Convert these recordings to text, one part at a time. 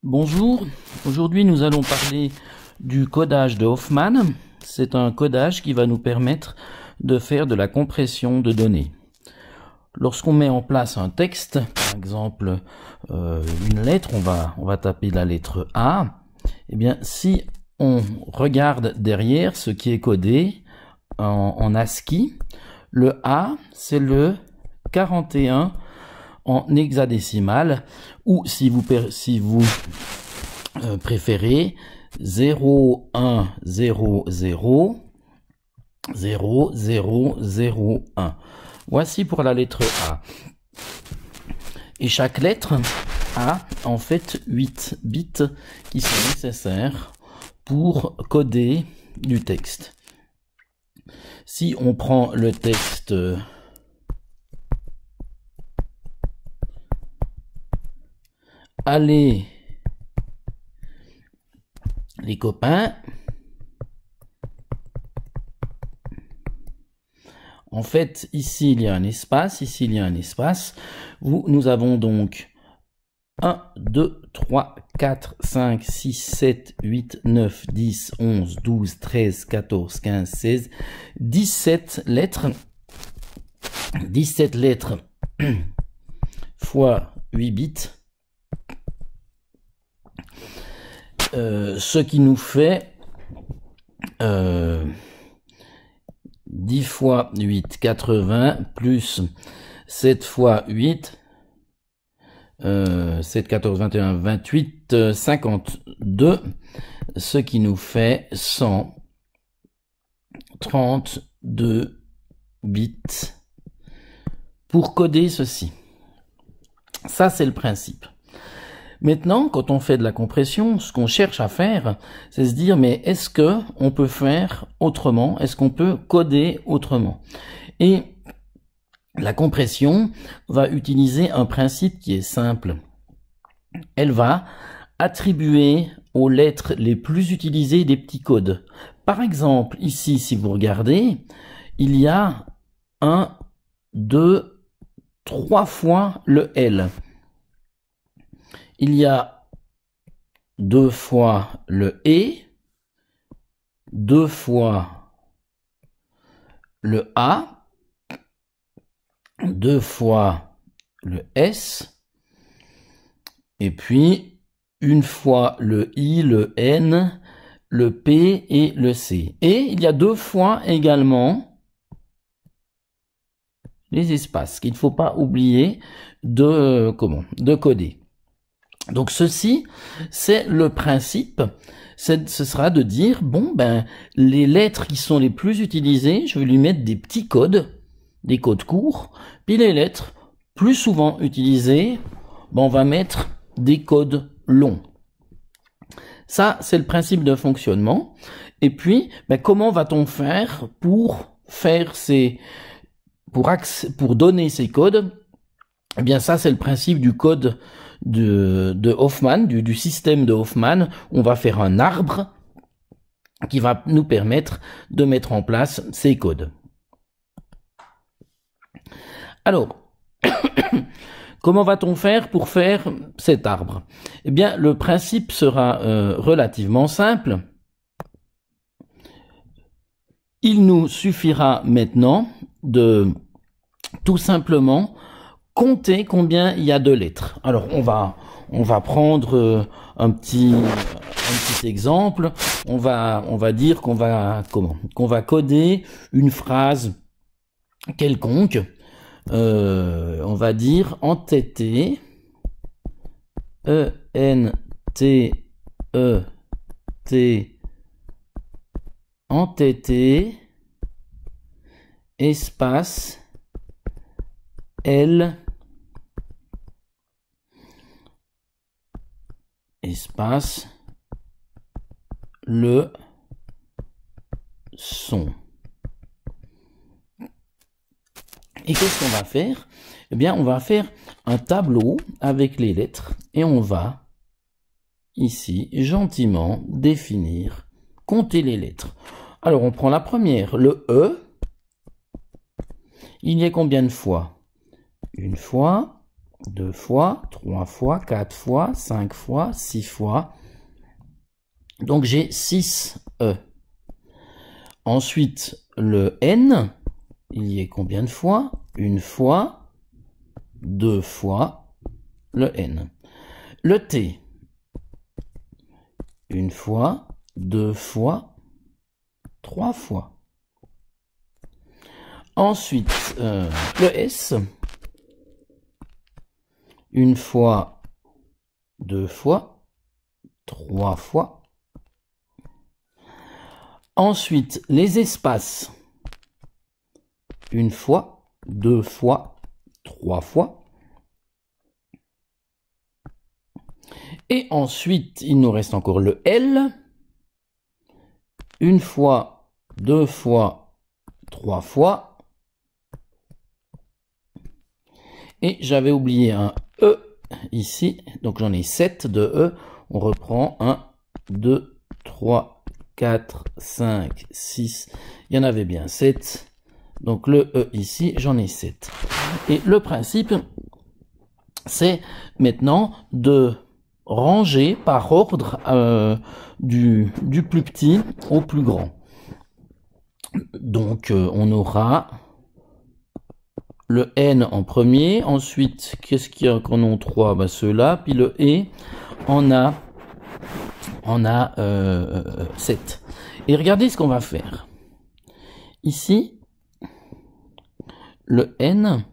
Bonjour, aujourd'hui nous allons parler du codage de Hoffman. C'est un codage qui va nous permettre de faire de la compression de données. Lorsqu'on met en place un texte, par exemple une lettre, on va taper la lettre A. Eh bien, si on regarde derrière ce qui est codé en ASCII, le A, c'est le 41 en hexadécimal, ou si vous préférez 0, 1, 0, 0, 0, 0, 0, 1. Voici pour la lettre A. Et chaque lettre a en fait 8 bits qui sont nécessaires pour coder du texte. Si on prend le texte allez les copains, en fait ici il y a un espace, ici il y a un espace. Nous avons donc 1, 2, 3, 4, 5, 6, 7, 8, 9, 10, 11, 12, 13, 14, 15, 16, 17 lettres. 17 lettres fois 8 bits. Ce qui nous fait 10 fois 8, 80, plus 7 fois 8, 7, 14, 21, 28, 52, ce qui nous fait 132 bits pour coder ceci. Ça, c'est le principe. Maintenant, quand on fait de la compression, ce qu'on cherche à faire, c'est se dire, mais est-ce que on peut faire autrement? Est-ce qu'on peut coder autrement? Et la compression va utiliser un principe qui est simple. Elle va attribuer aux lettres les plus utilisées des petits codes. Par exemple, ici, si vous regardez, il y a 1, 2, 3 fois le L. Il y a 2 fois le E, 2 fois le A, 2 fois le S, et puis une fois le I, le N, le P et le C. Et il y a 2 fois également les espaces qu'il ne faut pas oublier de coder. Donc ceci, c'est le principe, ce sera de dire, bon ben, les lettres qui sont les plus utilisées, je vais lui mettre des petits codes, des codes courts, puis les lettres plus souvent utilisées, ben, on va mettre des codes longs. Ça, c'est le principe de fonctionnement. Et puis, ben, comment va-t-on faire pour donner ces codes? Eh bien, ça, c'est le principe du code de Hoffman, du système de Hoffman. On va faire un arbre qui va nous permettre de mettre en place ces codes. Alors, comment va-t-on faire pour faire cet arbre? Eh bien, le principe sera relativement simple. Il nous suffira maintenant de tout simplement compter combien il y a de lettres. Alors on va prendre un petit exemple. On va dire qu'on va coder une phrase quelconque. On va dire entêté, E-N-T-E-T, entêté, espace L, espace, le son. Et qu'est-ce qu'on va faire? Eh bien, on va faire un tableau avec les lettres et on va, ici, gentiment définir, compter les lettres. Alors, on prend la première, le E. Il y a combien de fois? Une fois, 2 fois, 3 fois, 4 fois, 5 fois, 6 fois. Donc j'ai 6 E. Ensuite, le N, il y est combien de fois? Une fois, 2 fois le N. Le T, une fois, 2 fois, 3 fois. Ensuite, le S, une fois, 2 fois, 3 fois. Ensuite, les espaces, une fois, 2 fois, 3 fois. Et ensuite, il nous reste encore le L, une fois, 2 fois, 3 fois. Et j'avais oublié un E ici, donc j'en ai 7 de E. On reprend 1, 2, 3, 4, 5, 6. Il y en avait bien 7. Donc le E ici, j'en ai 7. Et le principe, c'est maintenant de ranger par ordre du plus petit au plus grand. Donc on aura le N en premier, ensuite, qu'est-ce qu'il y a qu'en ont 3? Ben, ceux-là, puis le E en a 7. Et regardez ce qu'on va faire. Ici, le N,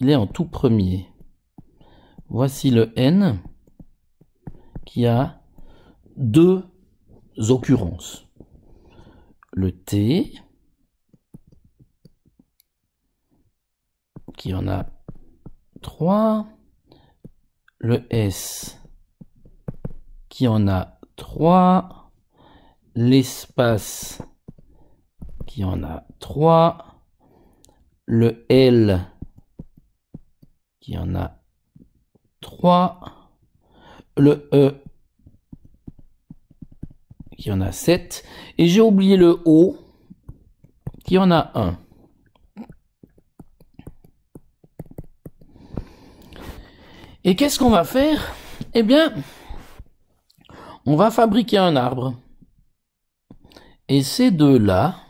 il est en tout premier. Voici le N qui a 2 occurrences. Le T, qui en a 3, le S qui en a 3, l'espace qui en a 3, le L qui en a 3, le E qui en a 7, et j'ai oublié le O qui en a 1. Et qu'est-ce qu'on va faire? Eh bien, on va fabriquer un arbre. Et ces deux-là,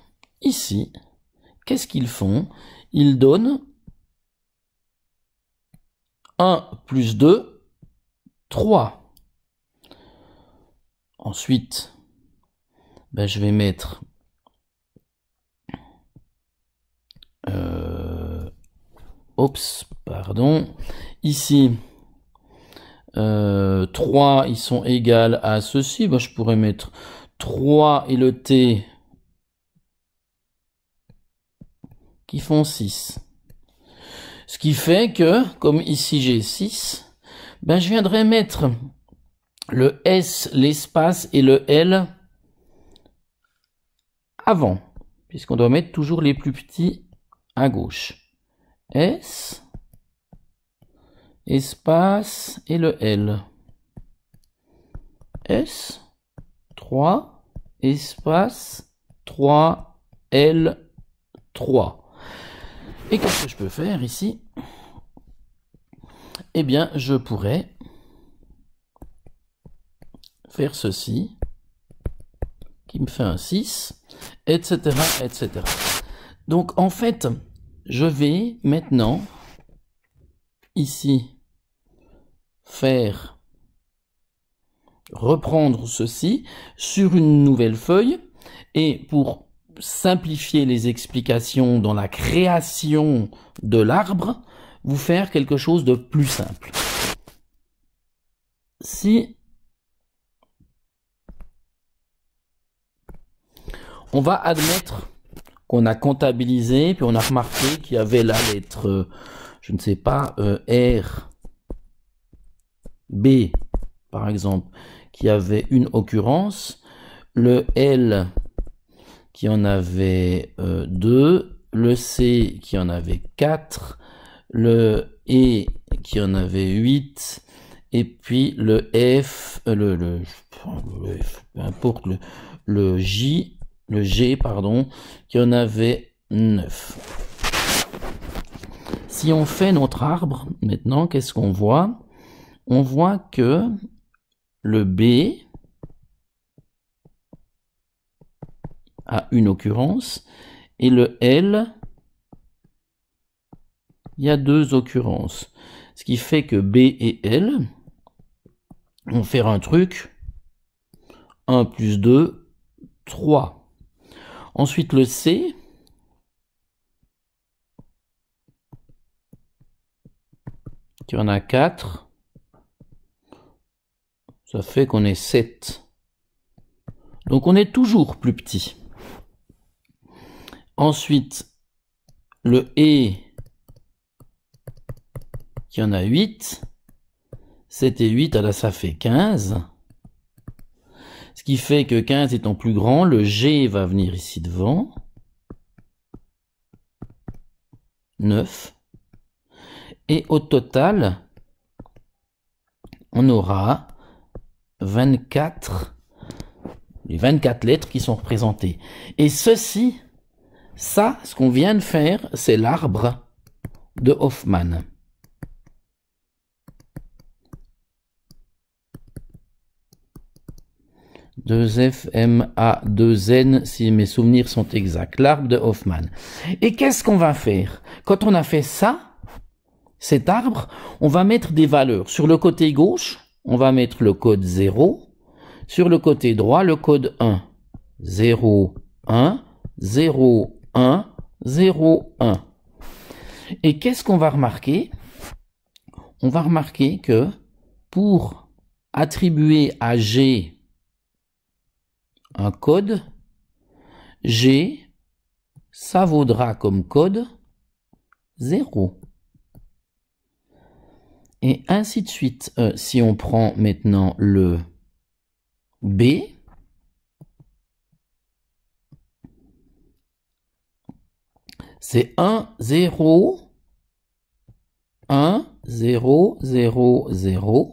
ici, qu'est-ce qu'ils font? Ils donnent 1 plus 2, 3. Ensuite, ben, je vais mettre ici 3, ils sont égales à ceci. Ben, je pourrais mettre 3 et le T qui font 6. Ce qui fait que, comme ici j'ai 6, ben, je viendrai mettre le S, l'espace et le L avant, puisqu'on doit mettre toujours les plus petits à gauche. S, espace et le L. S, 3, espace, 3, L, 3. Et qu'est-ce que je peux faire ici? Eh bien, je pourrais faire ceci, qui me fait un 6, etc., etc. Donc, en fait, je vais maintenant, ici, reprendre ceci sur une nouvelle feuille, et pour simplifier les explications dans la création de l'arbre, vous faire quelque chose de plus simple. Si on va admettre qu'on a comptabilisé, puis on a remarqué qu'il y avait la lettre, je ne sais pas, R, B, par exemple, qui avait une occurrence, le L qui en avait 2, le C qui en avait 4, le E qui en avait 8, et puis le F, peu importe, le G, pardon, qui en avait 9. Si on fait notre arbre, maintenant, qu'est-ce qu'on voit? On voit que le B a une occurrence et le L, il y a 2 occurrences. Ce qui fait que B et L vont faire un truc 1 plus 2, 3. Ensuite le C, qui en a 4, ça fait qu'on est 7. Donc on est toujours plus petit. Ensuite, le E, qui en a 8, 7 et 8, là ça fait 15. Ce qui fait que 15 étant plus grand, le G va venir ici devant. 9. Et au total, on aura 24, les 24 lettres qui sont représentées. Et ceci, ça, ce qu'on vient de faire, c'est l'arbre de Hoffmann. F, M, A, 2, N, si mes souvenirs sont exacts. L'arbre de Hoffmann. Et qu'est-ce qu'on va faire? Quand on a fait ça, cet arbre, on va mettre des valeurs. Sur le côté gauche, on va mettre le code 0. Sur le côté droit, le code 1. 0, 1, 0, 1, 0, 1. Et qu'est-ce qu'on va remarquer? On va remarquer que pour attribuer à G un code, G, ça vaudra comme code 0. Et ainsi de suite. Si on prend maintenant le B, c'est 1, 0, 1, 0, 0, 0.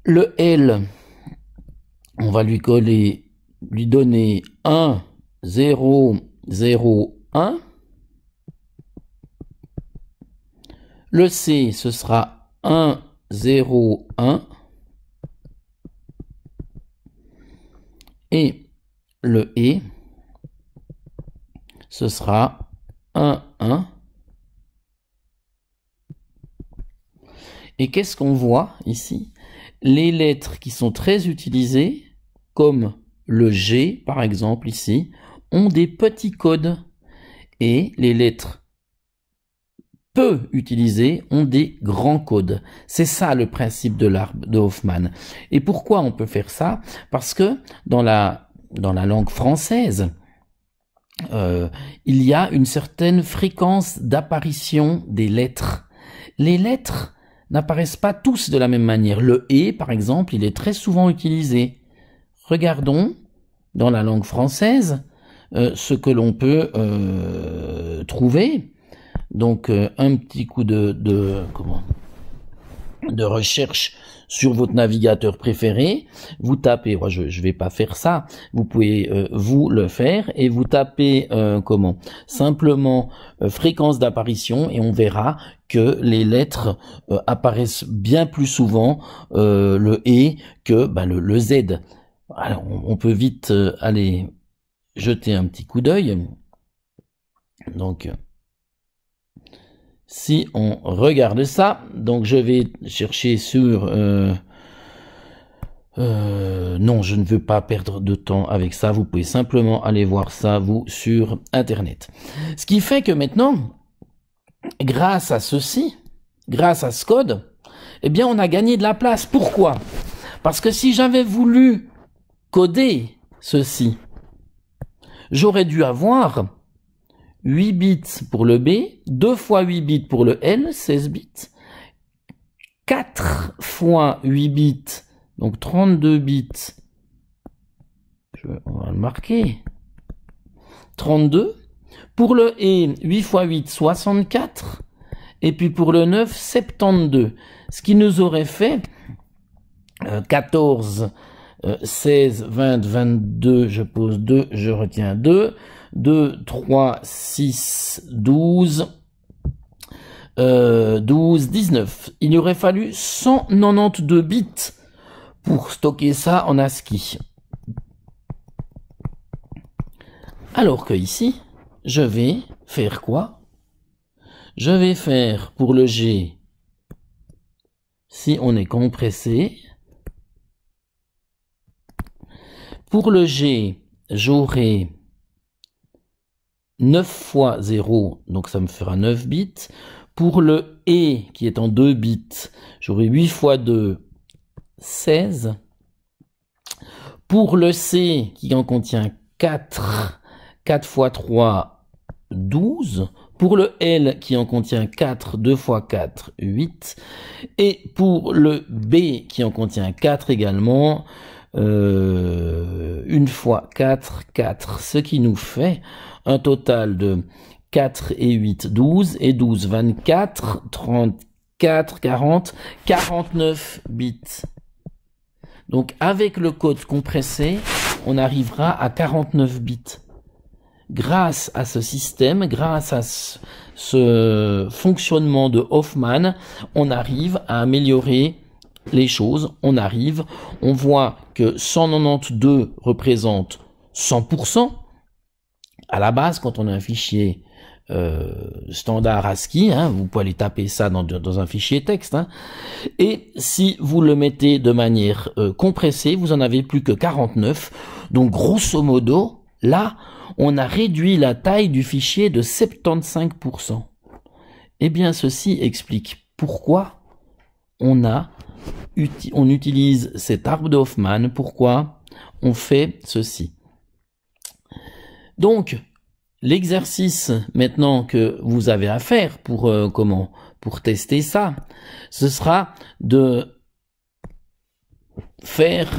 Le L, on va lui donner 1, 0, 0, 1. Le C, ce sera 1, 0, 1. Et le E, ce sera 1, 1. Et qu'est-ce qu'on voit ici? Les lettres qui sont très utilisées, comme le G par exemple ici, ont des petits codes. Et les lettres peu utilisées ont des grands codes. C'est ça le principe de l'arbre de Hoffmann. Et pourquoi on peut faire ça? Parce que dans la langue française, il y a une certaine fréquence d'apparition des lettres. Les lettres n'apparaissent pas tous de la même manière. Le « et », par exemple, il est très souvent utilisé. Regardons, dans la langue française, ce que l'on peut trouver. Donc, un petit coup de recherche sur votre navigateur préféré. Vous tapez, moi je vais pas faire ça, vous pouvez vous le faire, et vous tapez simplement fréquence d'apparition, et on verra que les lettres apparaissent bien plus souvent le E que le Z. Alors on peut vite aller jeter un petit coup d'œil. Donc si on regarde ça, donc je vais chercher sur... non, je ne veux pas perdre de temps avec ça. Vous pouvez simplement aller voir ça, vous, sur Internet. Ce qui fait que maintenant, grâce à ceci, grâce à ce code, eh bien, on a gagné de la place. Pourquoi? Parce que si j'avais voulu coder ceci, j'aurais dû avoir 8 bits pour le B, 2 fois 8 bits pour le L, 16 bits, 4 fois 8 bits, donc 32 bits, on va le marquer, 32, pour le E, 8 fois 8, 64, et puis pour le 9, 72, ce qui nous aurait fait 14 16, 20, 22, je pose 2, je retiens 2. 2, 3, 6, 12, 12, 19. Il y aurait fallu 192 bits pour stocker ça en ASCII. Alors que ici, je vais faire quoi? Je vais faire pour le G, si on est compressé, pour le G, j'aurai 9 fois 0, donc ça me fera 9 bits. Pour le E, qui est en 2 bits, j'aurai 8 fois 2, 16. Pour le C, qui en contient 4, 4 fois 3, 12. Pour le L, qui en contient 4, 2 fois 4, 8. Et pour le B, qui en contient 4 également, 1 fois 4, 4. Ce qui nous fait un total de 4 et 8, 12, et 12, 24, 34, 40, 49 bits. Donc avec le code compressé, on arrivera à 49 bits. Grâce à ce système, grâce à ce fonctionnement de Hoffman, on arrive à améliorer les choses. On voit que 192 représente 100%. À la base, quand on a un fichier standard ASCII, vous pouvez aller taper ça dans un fichier texte, et si vous le mettez de manière compressée, vous en avez plus que 49. Donc grosso modo, là, on a réduit la taille du fichier de 75%. Eh bien, ceci explique pourquoi on utilise cet arbre de Hoffman, pourquoi on fait ceci. Donc, l'exercice maintenant que vous avez à faire pour tester ça, ce sera de faire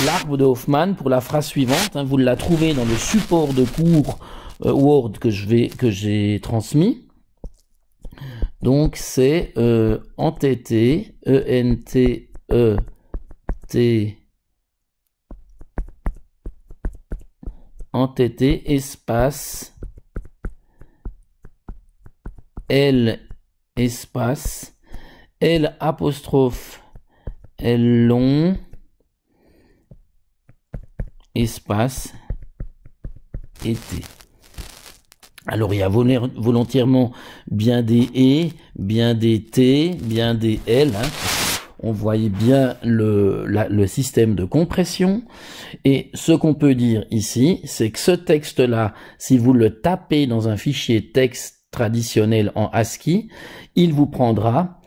l'arbre de Hoffman pour la phrase suivante. Vous la trouvez dans le support de cours Word que j'ai transmis. Donc c'est entêté, E-N-T-E-T, entêté, espace, L, espace, L apostrophe, L long, espace, et T. Alors il y a volontairement bien des E, bien des T, bien des L. On voyait bien le système de compression. Et ce qu'on peut dire ici, c'est que ce texte-là, si vous le tapez dans un fichier texte traditionnel en ASCII, il faudra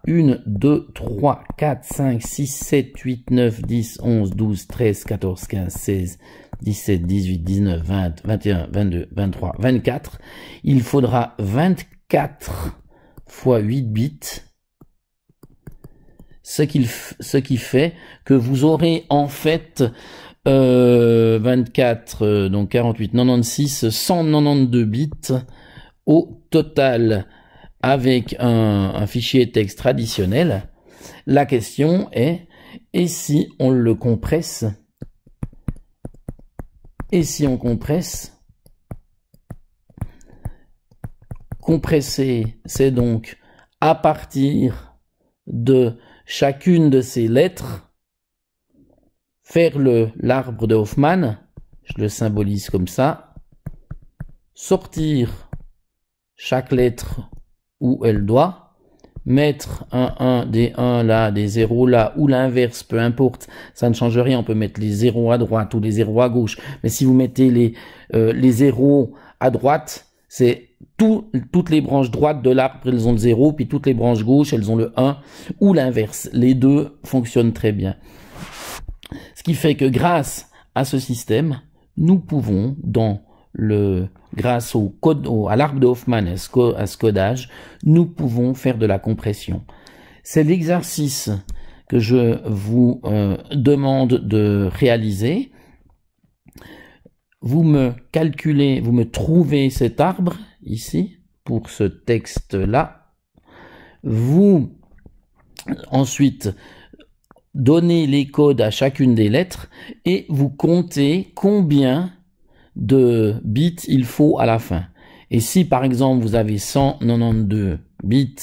1, 2, 3, 4, 5, 6, 7, 8, 9, 10, 11, 12, 13, 14, 15, 16, 17, 18, 19, 20, 21, 22, 23, 24. Il faudra 24 fois 8 bits, ce qui fait que vous aurez en fait 24, donc 48, 96, 192 bits au total avec un fichier texte traditionnel. La question est, et si on le compresse? Et si on compresse? Compresser, c'est donc à partir de chacune de ces lettres, faire l'arbre de Hoffman, je le symbolise comme ça, sortir chaque lettre où elle doit, mettre des 1 là, des 0 là, ou l'inverse, peu importe, ça ne change rien, on peut mettre les 0 à droite ou les 0 à gauche, mais si vous mettez les 0 à droite, c'est toutes les branches droites de l'arbre, elles ont le 0, puis toutes les branches gauches, elles ont le 1, ou l'inverse. Les deux fonctionnent très bien. Ce qui fait que grâce à ce système, nous pouvons, grâce à l'arbre de Hoffman, à ce codage, nous pouvons faire de la compression. C'est l'exercice que je vous demande de réaliser. Vous me calculez, vous me trouvez cet arbre ici pour ce texte-là. Vous ensuite donnez les codes à chacune des lettres et vous comptez combien de bits il faut à la fin. Et si par exemple vous avez 192 bits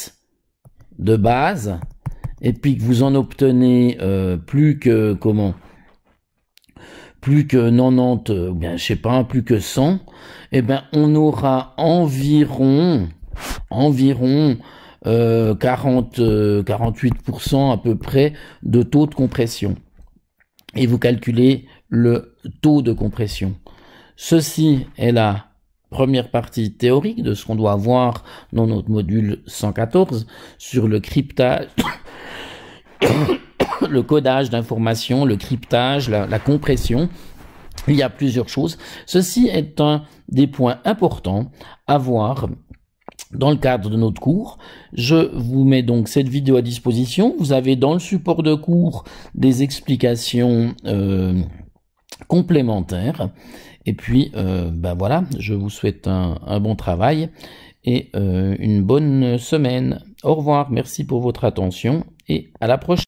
de base et puis que vous en obtenez plus que 90, bien je sais pas, plus que 100, eh ben on aura environ 48% à peu près de taux de compression. Et vous calculez le taux de compression. Ceci est la première partie théorique de ce qu'on doit voir dans notre module 114 sur le cryptage, le codage d'informations, le cryptage, la compression. Il y a plusieurs choses. Ceci est un des points importants à voir dans le cadre de notre cours. Je vous mets donc cette vidéo à disposition. Vous avez dans le support de cours des explications complémentaires. Et puis, ben voilà, je vous souhaite un bon travail et une bonne semaine. Au revoir, merci pour votre attention et à la prochaine.